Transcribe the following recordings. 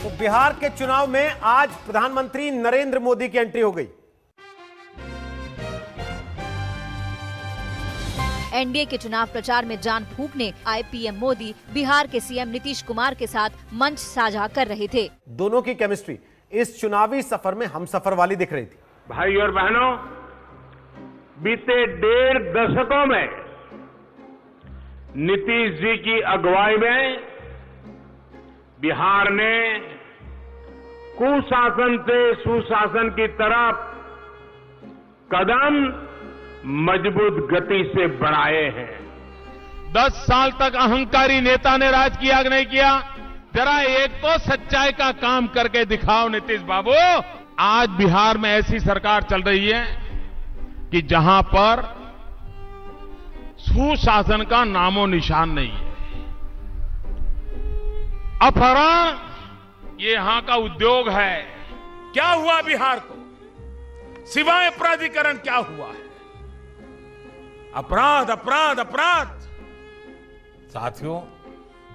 तो बिहार के चुनाव में आज प्रधानमंत्री नरेंद्र मोदी की एंट्री हो गई। एनडीए के चुनाव प्रचार में जान फूंकने आए पीएम मोदी बिहार के सीएम नीतीश कुमार के साथ मंच साझा कर रहे थे। दोनों की केमिस्ट्री इस चुनावी सफर में हमसफर वाली दिख रही थी। भाई और बहनों, बीते 1.5 दशकों में नीतीश जी की अगुवाई में बिहार ने कुशासन से सुशासन की तरफ कदम मजबूत गति से बढ़ाए हैं। 10 साल तक अहंकारी नेता ने राज किया कि नहीं किया? जरा एक तो सच्चाई का काम करके दिखाओ नीतीश बाबू। आज बिहार में ऐसी सरकार चल रही है कि जहां पर सुशासन का नामो निशान नहीं है। अपहरण ये यहां का उद्योग है। क्या हुआ बिहार को? सिवाय अपराधीकरण क्या हुआ है? अपराध अपराध अपराध। साथियों,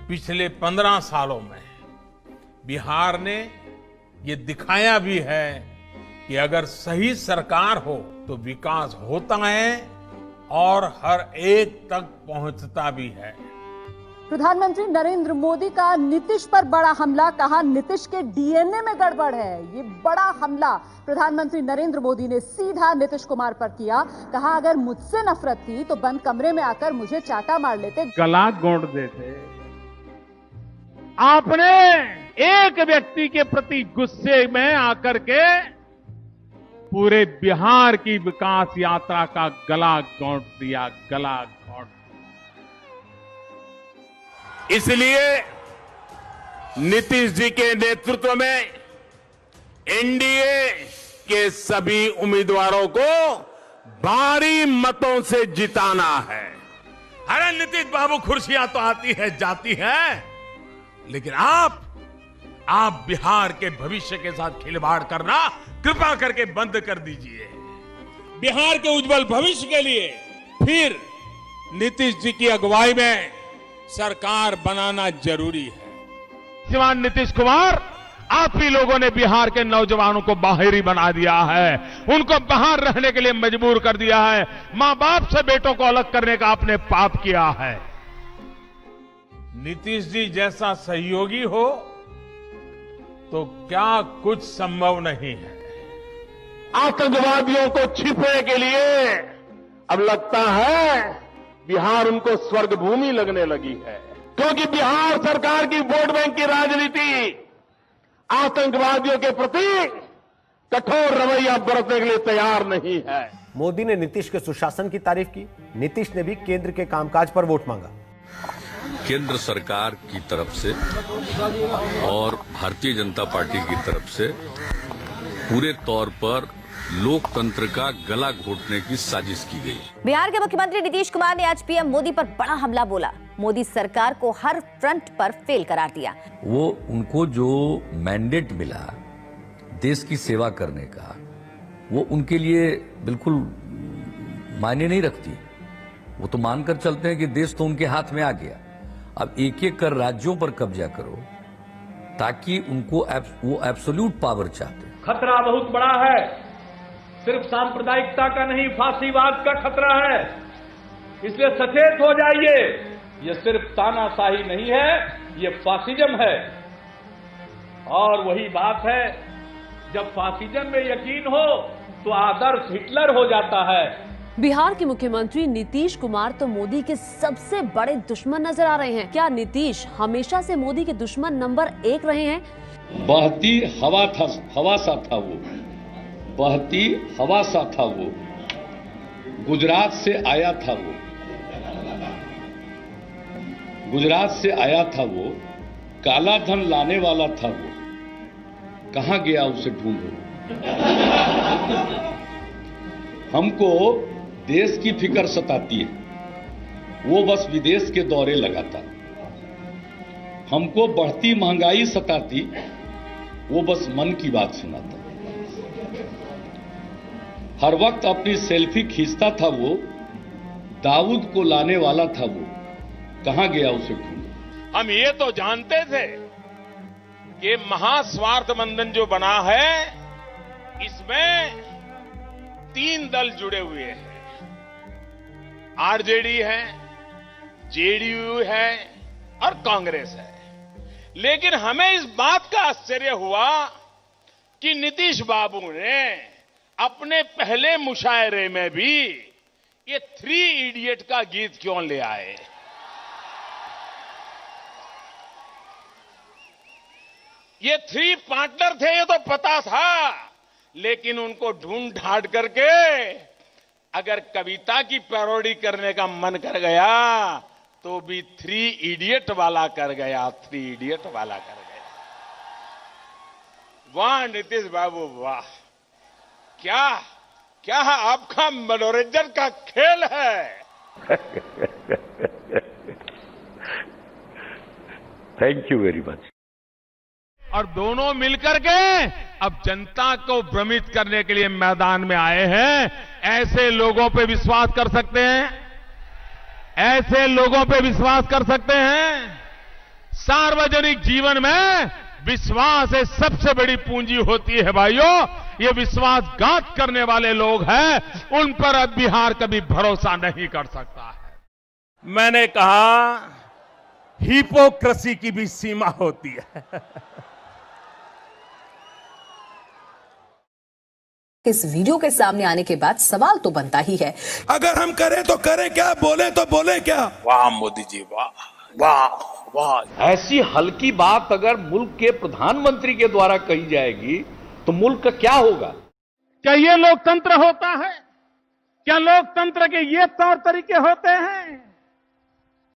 पिछले 15 सालों में बिहार ने ये दिखाया भी है कि अगर सही सरकार हो तो विकास होता है और हर एक तक पहुंचता भी है। प्रधानमंत्री नरेंद्र मोदी का नीतीश पर बड़ा हमला, कहा नीतीश के डीएनए में गड़बड़ है। ये बड़ा हमला प्रधानमंत्री नरेंद्र मोदी ने सीधा नीतीश कुमार पर किया। कहा अगर मुझसे नफरत थी तो बंद कमरे में आकर मुझे चाटा मार लेते, गला घोंट देते। आपने एक व्यक्ति के प्रति गुस्से में आकर के पूरे बिहार की विकास यात्रा का गला घोंट दिया, गला घोंट। इसलिए नीतीश जी के नेतृत्व में एनडीए के सभी उम्मीदवारों को भारी मतों से जिताना है। अरे नीतीश बाबू, कुर्सियां तो आती है जाती है, लेकिन आप बिहार के भविष्य के साथ खिलवाड़ करना कृपा करके बंद कर दीजिए। बिहार के उज्जवल भविष्य के लिए फिर नीतीश जी की अगुवाई में सरकार बनाना जरूरी है। श्रीमान नीतीश कुमार, आप ही लोगों ने बिहार के नौजवानों को बाहरी बना दिया है, उनको बाहर रहने के लिए मजबूर कर दिया है। मां बाप से बेटों को अलग करने का आपने पाप किया है। नीतीश जी जैसा सहयोगी हो तो क्या कुछ संभव नहीं है। आतंकवादियों को छिपने के लिए अब लगता है बिहार उनको स्वर्ग भूमि लगने लगी है, क्योंकि बिहार सरकार की वोट बैंक की राजनीति आतंकवादियों के प्रति कठोर रवैया बरतने के लिए तैयार नहीं है। मोदी ने नीतीश के सुशासन की तारीफ की। नीतीश ने भी केंद्र के कामकाज पर वोट मांगा। केंद्र सरकार की तरफ से और भारतीय जनता पार्टी की तरफ से पूरे तौर पर लोकतंत्र का गला घोटने की साजिश की गई। बिहार के मुख्यमंत्री नीतीश कुमार ने आज पीएम मोदी पर बड़ा हमला बोला। मोदी सरकार को हर फ्रंट पर फेल करार दिया। वो उनको जो मैंडेट मिला देश की सेवा करने का, वो उनके लिए बिल्कुल मायने नहीं रखती। वो तो मानकर चलते हैं कि देश तो उनके हाथ में आ गया, अब एक एक कर राज्यों पर कब्जा करो, ताकि उनको वो एब्सोल्यूट पावर चाहते हैं। खतरा बहुत बड़ा है, सिर्फ सांप्रदायिकता का नहीं, फांसीवाद का खतरा है। इसलिए सचेत हो जाइए। ये सिर्फ तानाशाही नहीं है, ये फासिज्म है। और वही बात है, जब फासिज्म में यकीन हो तो आदर्श हिटलर हो जाता है। बिहार के मुख्यमंत्री नीतीश कुमार तो मोदी के सबसे बड़े दुश्मन नजर आ रहे हैं। क्या नीतीश हमेशा से मोदी के दुश्मन नंबर 1 रहे हैं? बहती हवा सा था वो, बहती हवा सा था वो, गुजरात से आया था वो, गुजरात से आया था वो, काला धन लाने वाला था वो, कहां गया उसे ढूंढो। हमको देश की फिक्र सताती है, वो बस विदेश के दौरे लगाता। हमको बढ़ती महंगाई सताती, वो बस मन की बात सुनाता। हर वक्त अपनी सेल्फी खींचता था वो, दाऊद को लाने वाला था वो, कहां गया उसे ढूंढो। हम ये तो जानते थे ये महास्वार्थ बंधन जो बना है, इसमें 3 दल जुड़े हुए हैं। आरजेडी है, जेडीयू है और कांग्रेस है। लेकिन हमें इस बात का आश्चर्य हुआ कि नीतीश बाबू ने अपने पहले मुशायरे में भी ये 3 इडियट का गीत क्यों ले आए। ये 3 पार्टनर थे, ये तो पता था, लेकिन उनको ढूंढ ढांढ करके अगर कविता की पैरोडी करने का मन कर गया तो भी 3 इडियट वाला कर गया, 3 इडियट वाला कर गया। वाह नीतीश बाबू वाह, क्या क्या आपका मनोरंजन का खेल है। Thank you very much. और दोनों मिलकर के अब जनता को भ्रमित करने के लिए मैदान में आए हैं। ऐसे लोगों पे विश्वास कर सकते हैं? ऐसे लोगों पे विश्वास कर सकते हैं? सार्वजनिक जीवन में विश्वास एक सबसे बड़ी पूंजी होती है भाइयों। ये विश्वासघात करने वाले लोग हैं, उन पर अब बिहार कभी भरोसा नहीं कर सकता है। मैंने कहा हिपोक्रेसी की भी सीमा होती है। इस वीडियो के सामने आने के बाद सवाल तो बनता ही है, अगर हम करें तो करें क्या, बोले तो बोले क्या। वाह मोदी जी वाह वाह वाह। ऐसी हल्की बात अगर मुल्क के प्रधानमंत्री के द्वारा कही जाएगी तो मुल्क का क्या होगा? क्या ये लोकतंत्र होता है? क्या लोकतंत्र के ये तौर तरीके होते हैं?